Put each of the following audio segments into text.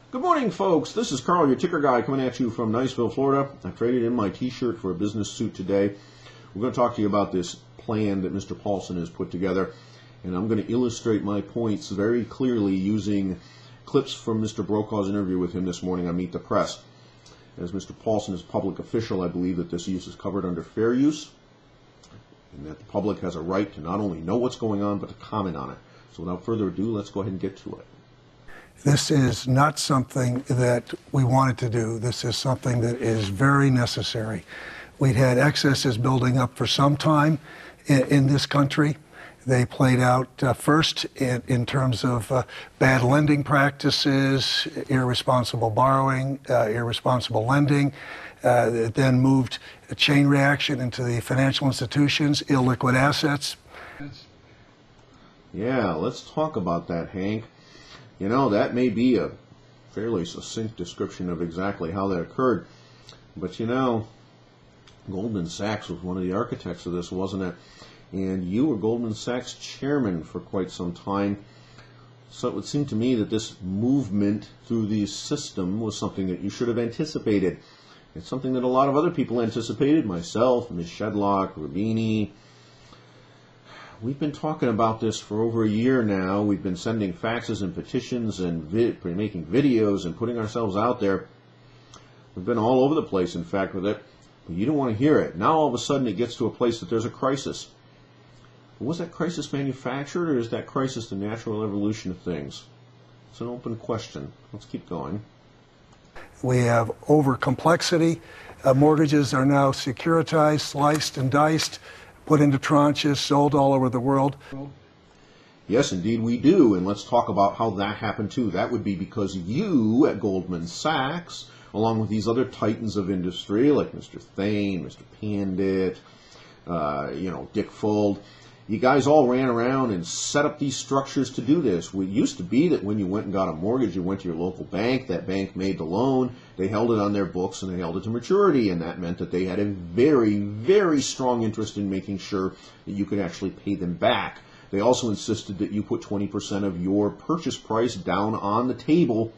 Good morning, folks. This is Carl, your ticker guy, coming at you from Niceville, Florida. I traded in my t-shirt for a business suit today. We're going to talk to you about this plan that Mr. Paulson has put together, and I'm going to illustrate my points very clearly using clips from Mr. Brokaw's interview with him this morning on Meet the Press. As Mr. Paulson is a public official, I believe that this use is covered under fair use, and that the public has a right to not only know what's going on, but to comment on it. So without further ado, let's go ahead and get to it. This is not something that we wanted to do. This is something that is very necessary. We'd had excesses building up for some time in this country. They played out first in terms of bad lending practices, irresponsible borrowing, irresponsible lending. It then moved a chain reaction into the financial institutions, illiquid assets. Yeah, let's talk about that, Hank. You know, that may be a fairly succinct description of exactly how that occurred. But you know, Goldman Sachs was one of the architects of this, wasn't it? And you were Goldman Sachs chairman for quite some time. So it would seem to me that this movement through the system was something that you should have anticipated. It's something that a lot of other people anticipated, myself, Ms. Shedlock, Rubini. We've been talking about this for over a year now. We've been sending faxes and petitions and making videos and putting ourselves out there. We've been all over the place, in fact, with it. But you don't want to hear it. Now all of a sudden it gets to a place that there's a crisis. Was that crisis manufactured, or is that crisis the natural evolution of things? It's an open question. Let's keep going. We have over-complexity. Mortgages are now securitized, sliced and diced, put into tranches, sold all over the world. Yes, indeed we do, and let's talk about how that happened too. That would be because you at Goldman Sachs, along with these other titans of industry like Mr. Thain, Mr. Pandit, Dick Fuld, you guys all ran around and set up these structures to do this. It used to be that when you went and got a mortgage, you went to your local bank, that bank made the loan, they held it on their books, and they held it to maturity, and that meant that they had a very, very strong interest in making sure that you could actually pay them back. They also insisted that you put 20% of your purchase price down on the table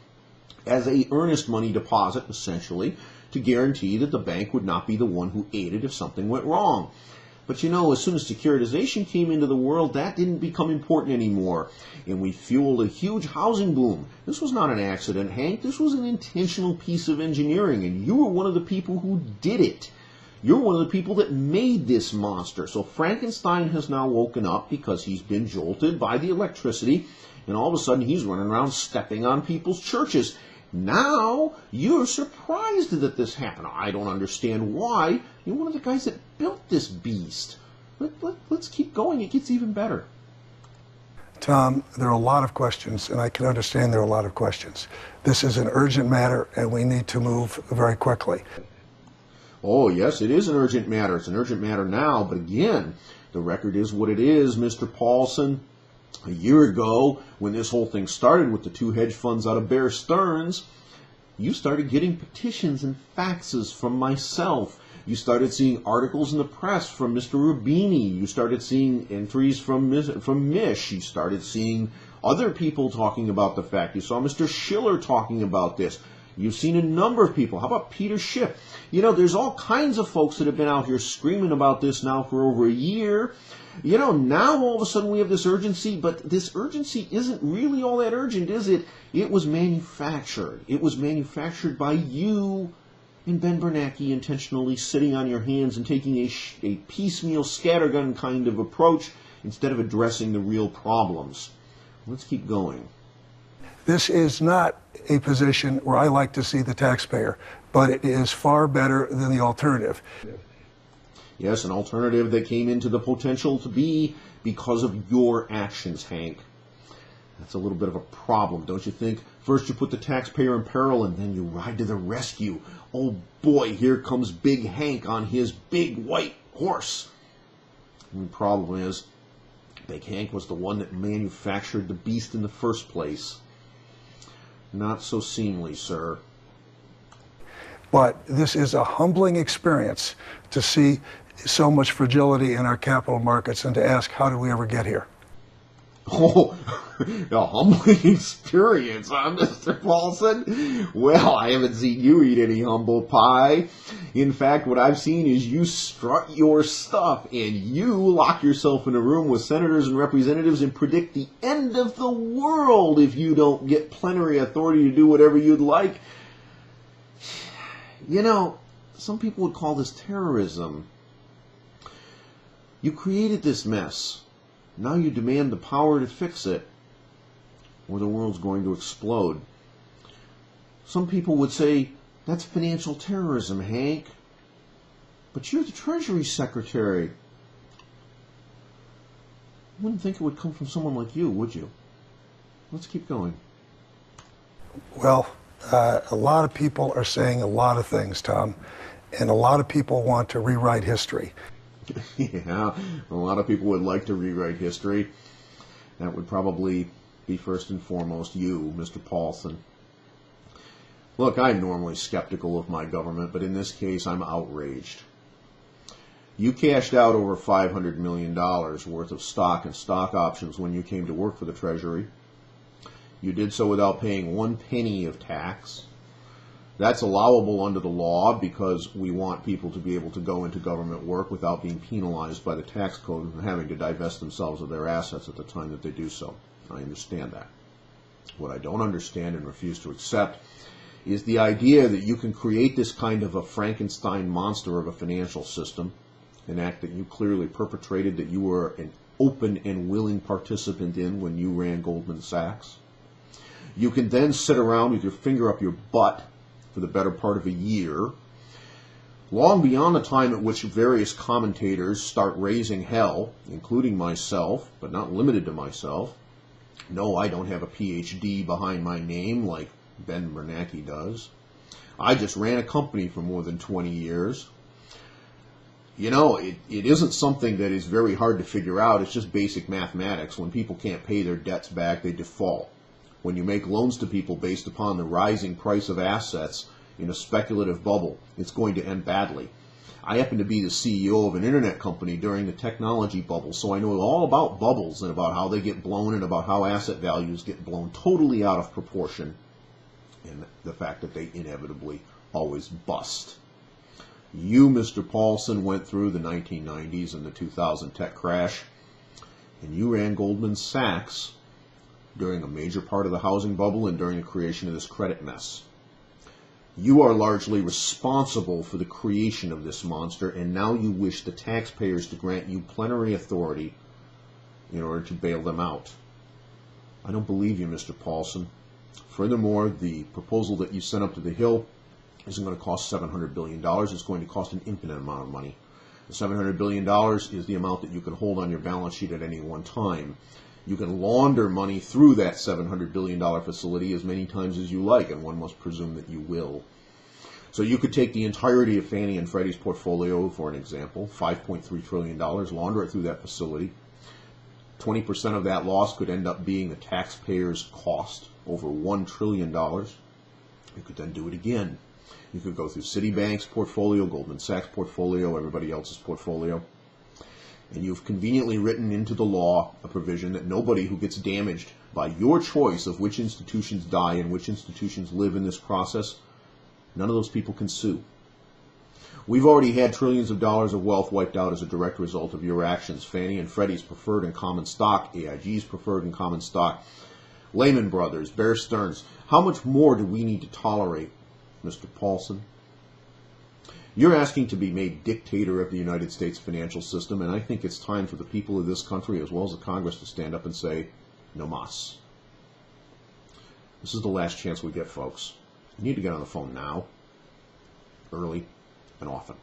as a earnest money deposit, essentially, to guarantee that the bank would not be the one who aided if something went wrong. But you know, as soon as securitization came into the world, that didn't become important anymore. And we fueled a huge housing boom. This was not an accident, Hank. This was an intentional piece of engineering, and you were one of the people who did it. You're one of the people that made this monster. So Frankenstein has now woken up because he's been jolted by the electricity, and all of a sudden he's running around stepping on people's churches. Now you're surprised that this happened. I don't understand why. You're one of the guys that built this beast. Let's keep going. It gets even better. Tom, there are a lot of questions, and I can understand there are a lot of questions. This is an urgent matter, and we need to move very quickly. Oh, yes, it is an urgent matter. It's an urgent matter now, but again, the record is what it is, Mr. Paulson. A year ago, when this whole thing started with the two hedge funds out of Bear Stearns, you started getting petitions and faxes from myself. You started seeing articles in the press from Mr. Rubini. You started seeing entries from Mish. You started seeing other people talking about the fact. You saw Mr. Schiller talking about this. You've seen a number of people. How about Peter Schiff? You know, there's all kinds of folks that have been out here screaming about this now for over a year. You know, now all of a sudden we have this urgency, but this urgency isn't really all that urgent, is it? It was manufactured. It was manufactured by you and Ben Bernanke intentionally sitting on your hands and taking a piecemeal scattergun kind of approach instead of addressing the real problems. Let's keep going. This is not a position where I like to see the taxpayer, but it is far better than the alternative. Yes, an alternative that came into the potential to be because of your actions, Hank. That's a little bit of a problem, don't you think? First you put the taxpayer in peril, and then you ride to the rescue. Oh boy, here comes Big Hank on his big white horse. And the problem is, Big Hank was the one that manufactured the beast in the first place. Not so seemly, sir. But this is a humbling experience to see so much fragility in our capital markets and to ask, how did we ever get here? Oh, a humbling experience, huh, Mr. Paulson? Well, I haven't seen you eat any humble pie. In fact, what I've seen is you strut your stuff and you lock yourself in a room with senators and representatives and predict the end of the world if you don't get plenary authority to do whatever you'd like. You know, some people would call this terrorism. You created this mess. Now you demand the power to fix it, or the world's going to explode. Some people would say, that's financial terrorism, Hank. But you're the Treasury Secretary. You wouldn't think it would come from someone like you, would you? Let's keep going. Well, a lot of people are saying a lot of things, Tom, and a lot of people want to rewrite history. Yeah, a lot of people would like to rewrite history. That would probably be first and foremost you, Mr. Paulson. Look, I'm normally skeptical of my government, but in this case, I'm outraged. You cashed out over $500 million worth of stock and stock options when you came to work for the Treasury. You did so without paying 1 penny of tax. That's allowable under the law because we want people to be able to go into government work without being penalized by the tax code and having to divest themselves of their assets at the time that they do so. I understand that. What I don't understand and refuse to accept is the idea that you can create this kind of a Frankenstein monster of a financial system, an act that you clearly perpetrated, that you were an open and willing participant in when you ran Goldman Sachs. You can then sit around with your finger up your butt for the better part of a year, long beyond the time at which various commentators start raising hell, including myself, but not limited to myself. No, I don't have a PhD behind my name like Ben Bernanke does. I just ran a company for more than 20 years. You know, it isn't something that is very hard to figure out. It's just basic mathematics. When people can't pay their debts back, they default. When you make loans to people based upon the rising price of assets in a speculative bubble, it's going to end badly. I happen to be the CEO of an internet company during the technology bubble, so I know all about bubbles and about how they get blown and about how asset values get blown totally out of proportion, and the fact that they inevitably always bust. You, Mr. Paulson, went through the 1990s and the 2000 tech crash, and you ran Goldman Sachs during a major part of the housing bubble and during the creation of this credit mess. You are largely responsible for the creation of this monster, and now you wish the taxpayers to grant you plenary authority in order to bail them out. I don't believe you, Mr. Paulson. Furthermore, the proposal that you sent up to the Hill isn't going to cost $700 billion. It's going to cost an infinite amount of money. The $700 billion is the amount that you can hold on your balance sheet at any one time. You can launder money through that $700 billion facility as many times as you like, and one must presume that you will. So you could take the entirety of Fannie and Freddie's portfolio, for an example, $5.3 trillion, launder it through that facility. 20% of that loss could end up being the taxpayer's cost, over $1 trillion. You could then do it again. You could go through Citibank's portfolio, Goldman Sachs' portfolio, everybody else's portfolio. And you've conveniently written into the law a provision that nobody who gets damaged by your choice of which institutions die and which institutions live in this process, none of those people can sue. We've already had trillions of dollars of wealth wiped out as a direct result of your actions. Fannie and Freddie's preferred and common stock, AIG's preferred and common stock, Lehman Brothers, Bear Stearns. How much more do we need to tolerate, Mr. Paulson? You're asking to be made dictator of the United States financial system, and I think it's time for the people of this country, as well as the Congress, to stand up and say, no mas. This is the last chance we get, folks. You need to get on the phone now, early, and often.